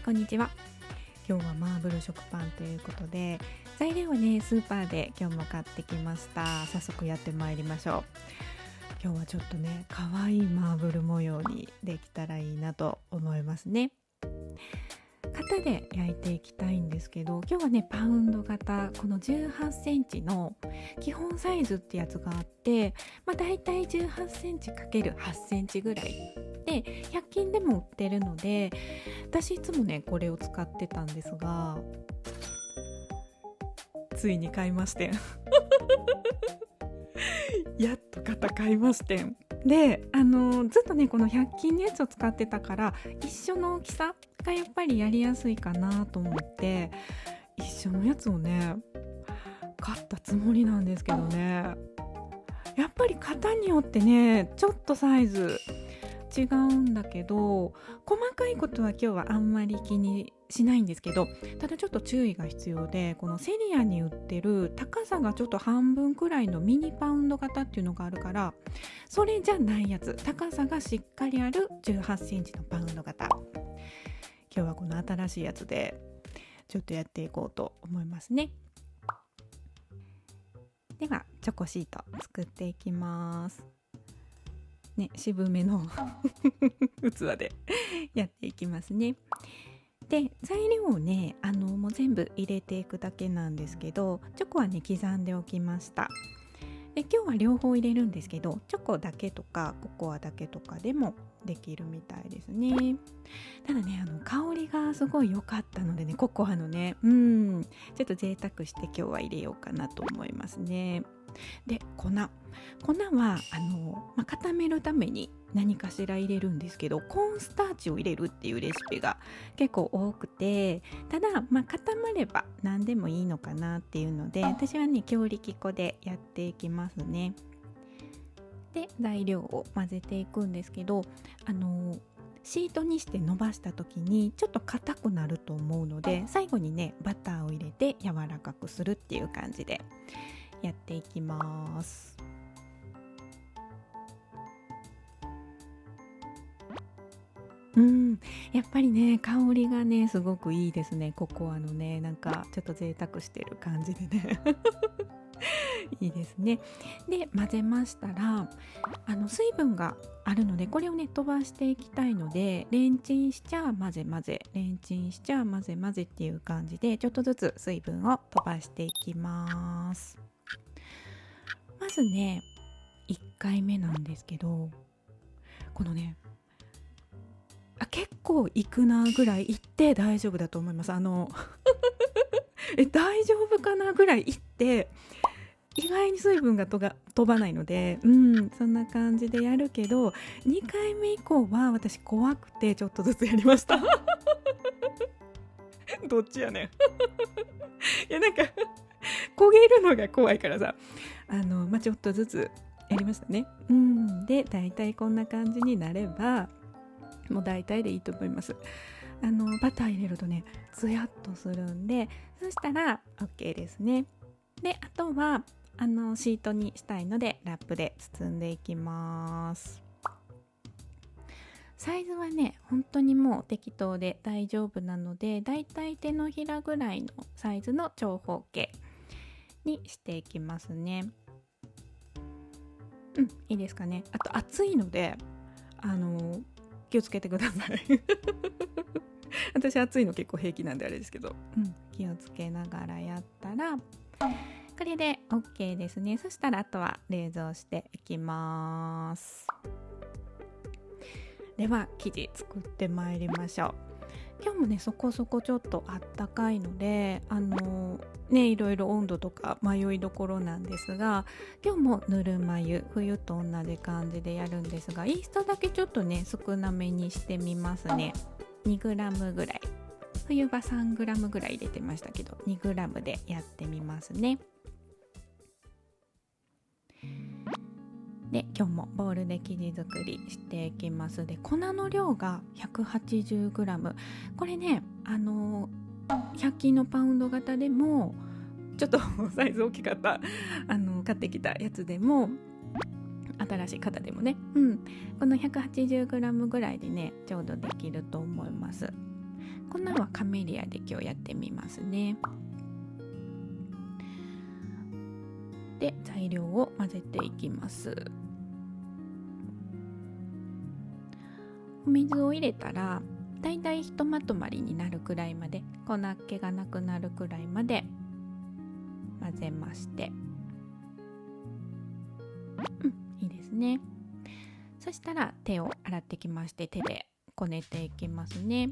こんにちは。今日はマーブル食パンということで、材料はねスーパーで今日も買ってきました。早速やってまいりましょう。今日はちょっとね可愛いマーブル模様にできたらいいなと思いますね。型で焼いていきたいんですけど、今日はねパウンド型、この18センチの基本サイズってやつがあって、だいたい18センチ ×8 センチぐらいで100均でも売ってるので、私いつもねこれを使ってたんですが、ついに買いましてんやっと型買いましてん。で、ずっとねこの100均のやつを使ってたから、一緒の大きさがやっぱりやりやすいかなと思って一緒のやつをね買ったつもりなんですけどね、やっぱり型によってねちょっとサイズ違うんだけど、細かいことは今日はあんまり気にしないんですけど、ただちょっと注意が必要で、このセリアに売ってる高さがちょっと半分くらいのミニパウンド型っていうのがあるから、それじゃないやつ、高さがしっかりある18センチのパウンド型、今日はこの新しいやつでちょっとやっていこうと思いますね。ではチョコシート作っていきますね。渋めの器でやっていきますね。で、材料をねもう全部入れていくだけなんですけど、チョコはね刻んでおきました。で、今日は両方入れるんですけど、チョコだけとかココアだけとかでもできるみたいですね。ただね香りがすごい良かったのでね、ココアのねちょっと贅沢して今日は入れようかなと思いますね。で、粉は固めるために何かしら入れるんですけど、コーンスターチを入れるっていうレシピが結構多くて、ただ固まれば何でもいいのかなっていうので、私はね強力粉でやっていきますね。で、材料を混ぜていくんですけど、シートにして伸ばした時にちょっと硬くなると思うので、最後にねバターを入れて柔らかくするっていう感じでやっていきます。やっぱりね香りがねすごくいいですね。ココアのねなんかちょっと贅沢してる感じでねいいですね。で、混ぜましたら水分があるので、これをね飛ばしていきたいので、レンチンしちゃ混ぜ混ぜ、レンチンしちゃ混ぜ混ぜっていう感じでちょっとずつ水分を飛ばしていきます。まずね1回目なんですけど、このね結構いくなぐらいいって大丈夫だと思います。大丈夫かなぐらいいって、意外に水分が飛ばないので、そんな感じでやるけど、2回目以降は私怖くてちょっとずつやりましたどっちやねんいやなんか焦げるのが怖いからさ、ちょっとずつやりましたね。で、だいたいこんな感じになればもう大体でいいと思います。バター入れるとねツヤっとするんで、そしたら OK ですね。で、あとはシートにしたいのでラップで包んでいきます。サイズはね本当にもう適当で大丈夫なので、だいたい手のひらぐらいのサイズの長方形にしていきますね。いいですかね。あと熱いので気をつけてください私熱いの結構平気なんであれですけど、気をつけながらやったらこれで OK ですね。そしたらあとは冷蔵していきます。では生地作ってまいりましょう。今日もねそこそこちょっとあったかいのでいろいろ温度とか迷いどころなんですが、今日もぬるま湯、冬と同じ感じでやるんですが、イーストだけちょっとね少なめにしてみますね。 2g ぐらい、冬は 3g ぐらい入れてましたけど 2g でやってみますね。で、今日もボウルで生地作りしていきます。で、粉の量が 180g、 これね100均のパウンド型でもちょっとサイズ大きかった買ってきたやつでも、新しい型でもね、この 180g ぐらいでねちょうどできると思います。粉はカメリアで今日やってみますね。で材料を混ぜていきます。お水を入れたらだいたいひとまとまりになるくらいまで、粉っ気がなくなるくらいまで混ぜまして、いいですね。そしたら手を洗ってきまして、手でこねていきますね。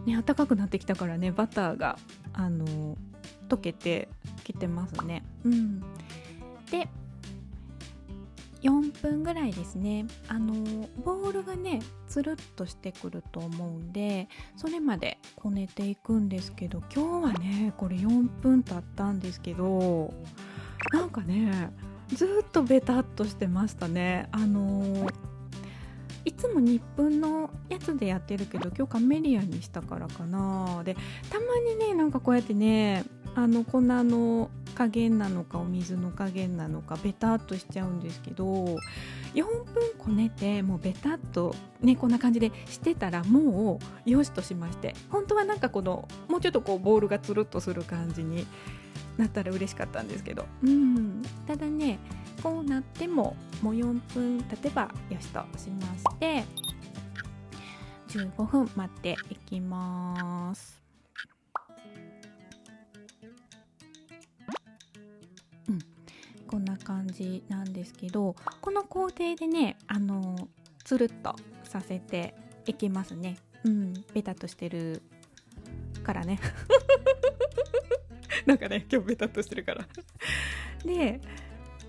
暖かくなってきたからね、バターが溶けてきてますね。で4分ぐらいですね。ボールがねつるっとしてくると思うんで、それまでこねていくんですけど、今日はねこれ4分経ったんですけど、なんかねずっとベタっとしてましたね。いつも2分のやつでやってるけど、今日カメリアにしたからかな。でたまにねなんかこうやってね粉の加減なのかお水の加減なのかベタっとしちゃうんですけど、4分こねてもうベタっとねこんな感じでしてたらもうよしとしまして、本当はなんかもうちょっとこうボールがつるっとする感じになったら嬉しかったんですけど、ただねこうなってももう4分経てばよしとしまして、15分待っていきます。こんな感じなんですけど、この工程でねつるっとさせていきますね。ベタっとしてるからねなんかね今日ベタっとしてるからで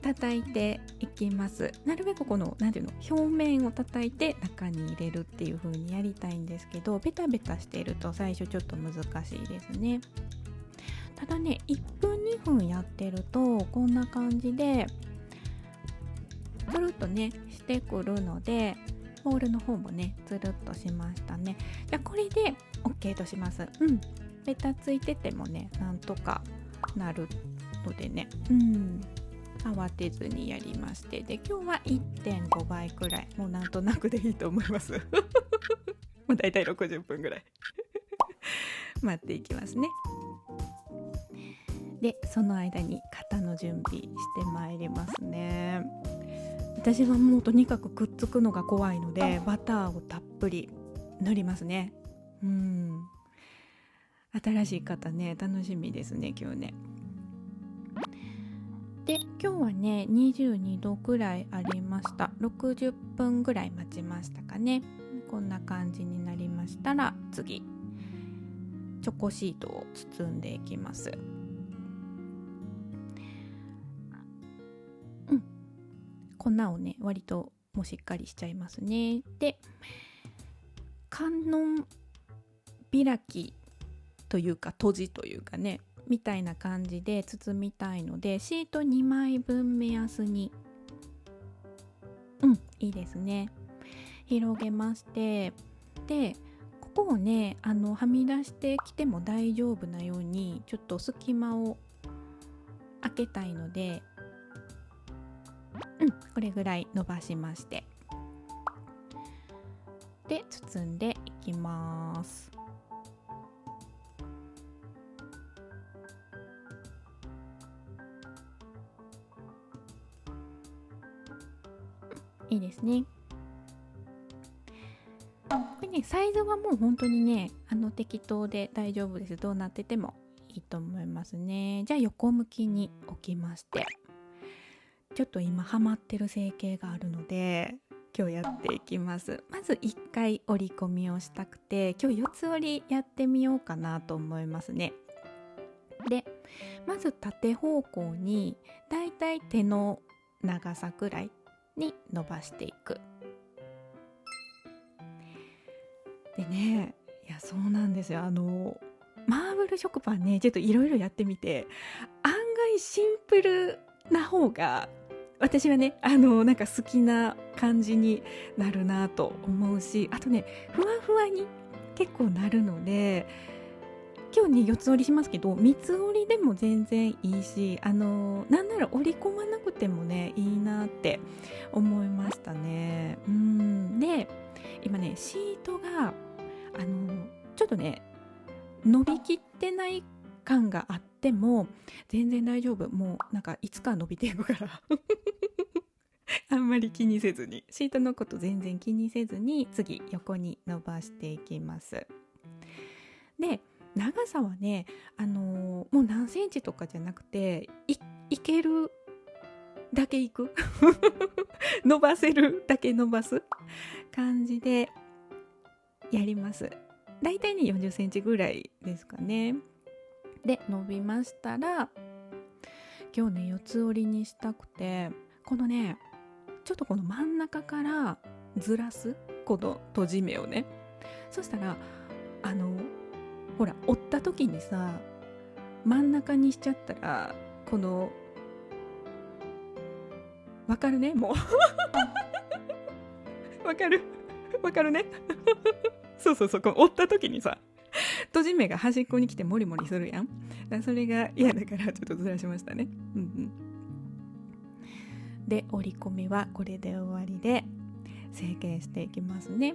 叩いていきます。なるべくこのなんていうの、表面を叩いて中に入れるっていう風にやりたいんですけど、ベタベタしていると最初ちょっと難しいですね。ただね1分2分やってるとこんな感じでつるっとねしてくるので、ボールの方もねつるっとしましたね。じゃあこれで OK とします。ベタついててもねなんとかなるのでね、慌てずにやりまして、で今日は 1.5 倍くらい、もうなんとなくでいいと思いますまあだいたい60分ぐらい待っていきますね。でその間に型の準備してまいりますね。私はもうとにかくくっつくのが怖いのでバターをたっぷり塗りますね。新しい型ね楽しみですね今日ね。で今日はね22度くらいありました。60分ぐらい待ちましたかね。こんな感じになりましたら次チョコシートを包んでいきます。粉をね割ともうしっかりしちゃいますね。で観音開きというか閉じというかねみたいな感じで包みたいので、シート2枚分目安にいいですね広げまして、でここをねはみ出してきても大丈夫なようにちょっと隙間を開けたいので、これぐらい伸ばしまして、で包んでいきます。いいですね。これねサイズはもう本当にね適当で大丈夫です。どうなっててもいいと思いますね。じゃあ横向きに置きまして、ちょっと今ハマってる成形があるので今日やっていきます。まず1回折り込みをしたくて、今日4つ折りやってみようかなと思いますね。でまず縦方向にだいたい手の長さくらいに伸ばしていく。でね、いやそうなんですよ。マーブル食パンねちょっといろいろやってみて案外シンプルな方が私はねなんか好きな感じになるなと思うし、あとねふわふわに結構なるので、今日ね4つ折りしますけど3つ折りでも全然いいし、なんなら折り込まなくてもねいいなって思いましたね。で今ねシートがちょっとね伸びきってない感があっても全然大丈夫。もうなんかいつか伸びていくからあんまり気にせずに、シートのこと全然気にせずに次横に伸ばしていきます。で長さはね、もう何センチとかじゃなくて いけるだけいく伸ばせるだけ伸ばす感じでやります。だいたいね40センチぐらいですかね。で伸びましたら今日ね四つ折りにしたくて、このねちょっとこの真ん中からずらすこの閉じ目をね。そしたらほら折った時にさ真ん中にしちゃったらこのわかるねもうわかるねそうこの折った時にさ閉じ目が端っこに来てモリモリするやん。だからそれが嫌だからちょっとずらしましたね。で折り込みはこれで終わりで成形していきますね。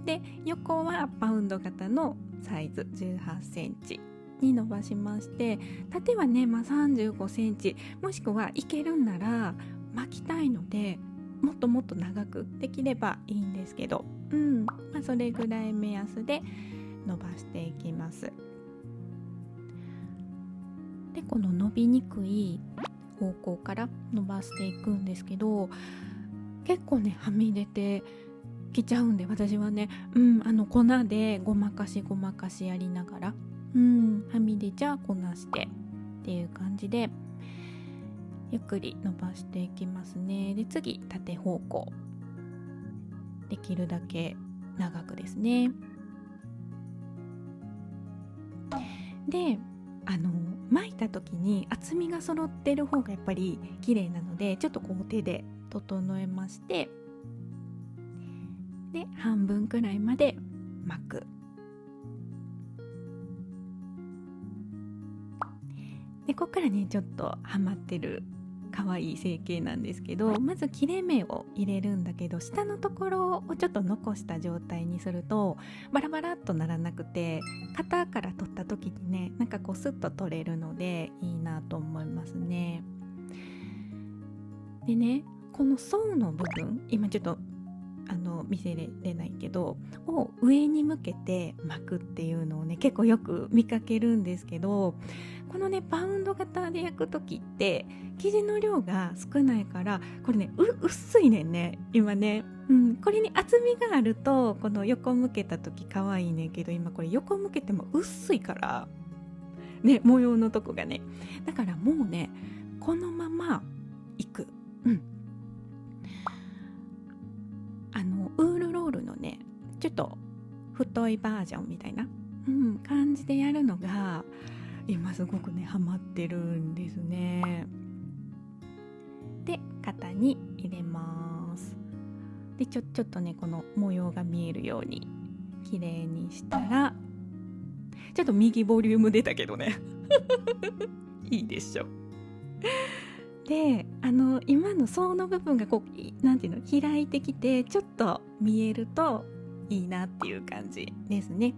で横はパウンド型のサイズ18センチに伸ばしまして、縦はね、35センチもしくはいけるんなら巻きたいのでもっともっと長くできればいいんですけど、それぐらい目安で伸ばしていきます。でこの伸びにくい方向から伸ばしていくんですけど、結構ねはみ出てきちゃうんで、私はね、粉でごまかしやりながら、はみ出ちゃこなしてっていう感じでゆっくり伸ばしていきますね。で次縦方向できるだけ長くですね。で巻いた時に厚みが揃ってる方がやっぱり綺麗なので、ちょっとこう手で整えまして、で半分くらいまで巻く。でここからねちょっとハマってる可愛い成形なんですけど、まず切れ目を入れるんだけど、下のところをちょっと残した状態にするとバラバラっとならなくて、型から取った時にねなんかこうスッと取れるのでいいなと思いますね。でねこの層の部分、今ちょっと見せれないけどを上に向けて巻くっていうのをね結構よく見かけるんですけど、このねパウンド型で焼く時って生地の量が少ないからこれね薄いねんね今ね、これに厚みがあるとこの横向けた時可愛いねんけど、今これ横向けても薄いからね、模様のとこがね、だからもうねこのままいく。ウールロールのねちょっと太いバージョンみたいな、感じでやるのが今すごくねハマってるんですね。で型に入れます。でちょっとねこの模様が見えるように綺麗にしたら、ちょっと右ボリューム出たけどねいいでしょ。で今の層の部分がこうなんていうの開いてきてちょっと見えるといいなっていう感じですね。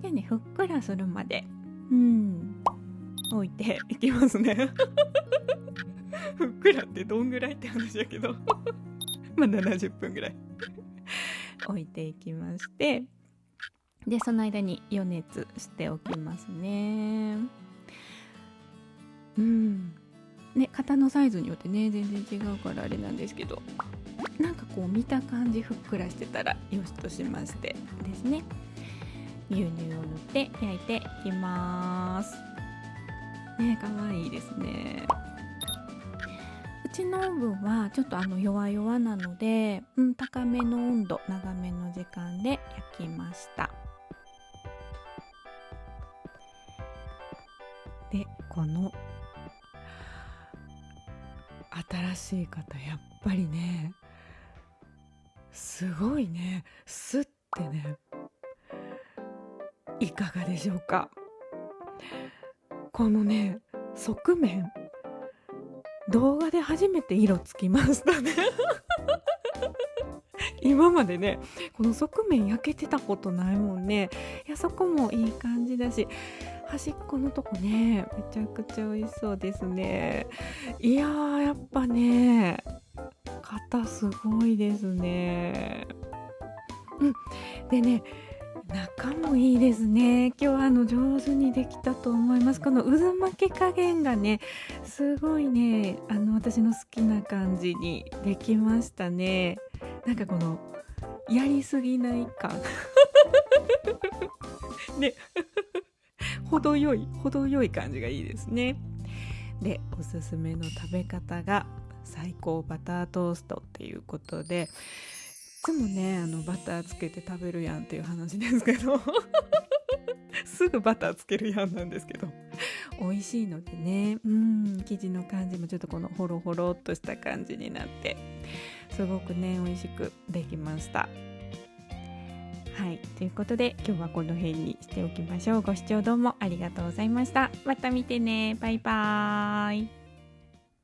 でねふっくらするまで置いていきますねふっくらってどんぐらいって話だけど70分ぐらい置いていきまして、でその間に予熱しておきますね。ね、型のサイズによってね全然違うからあれなんですけど、なんかこう見た感じふっくらしてたらよしとしましてですね、牛乳を塗って焼いていきますね。かわいいですね。うちのオーブンはちょっと弱々なので、高めの温度長めの時間で焼きました。でこの新しい方やっぱりねすごいね、スッてね、いかがでしょうか。このね側面動画で初めて色つきましたね今までねこの側面焼けてたことないもんね。いやそこもいい感じだし、端っこのとこねめちゃくちゃ美味しそうですね。いやーやっぱね型すごいですね。でね中もいいですね。今日は上手にできたと思います。この渦巻き加減がねすごいね私の好きな感じにできましたね。なんかこのやりすぎない感ね程よい感じがいいですね。でおすすめの食べ方が最高バタートーストっていうことで、いつもねバターつけて食べるやんっていう話ですけどすぐバターつけるやんなんですけど美味しいのでね、生地の感じもちょっとこのホロホロっとした感じになってすごくね美味しくできました。はい、ということで今日はこの辺にしておきましょう。ご視聴どうもありがとうございました。また見てね。バイバーイ。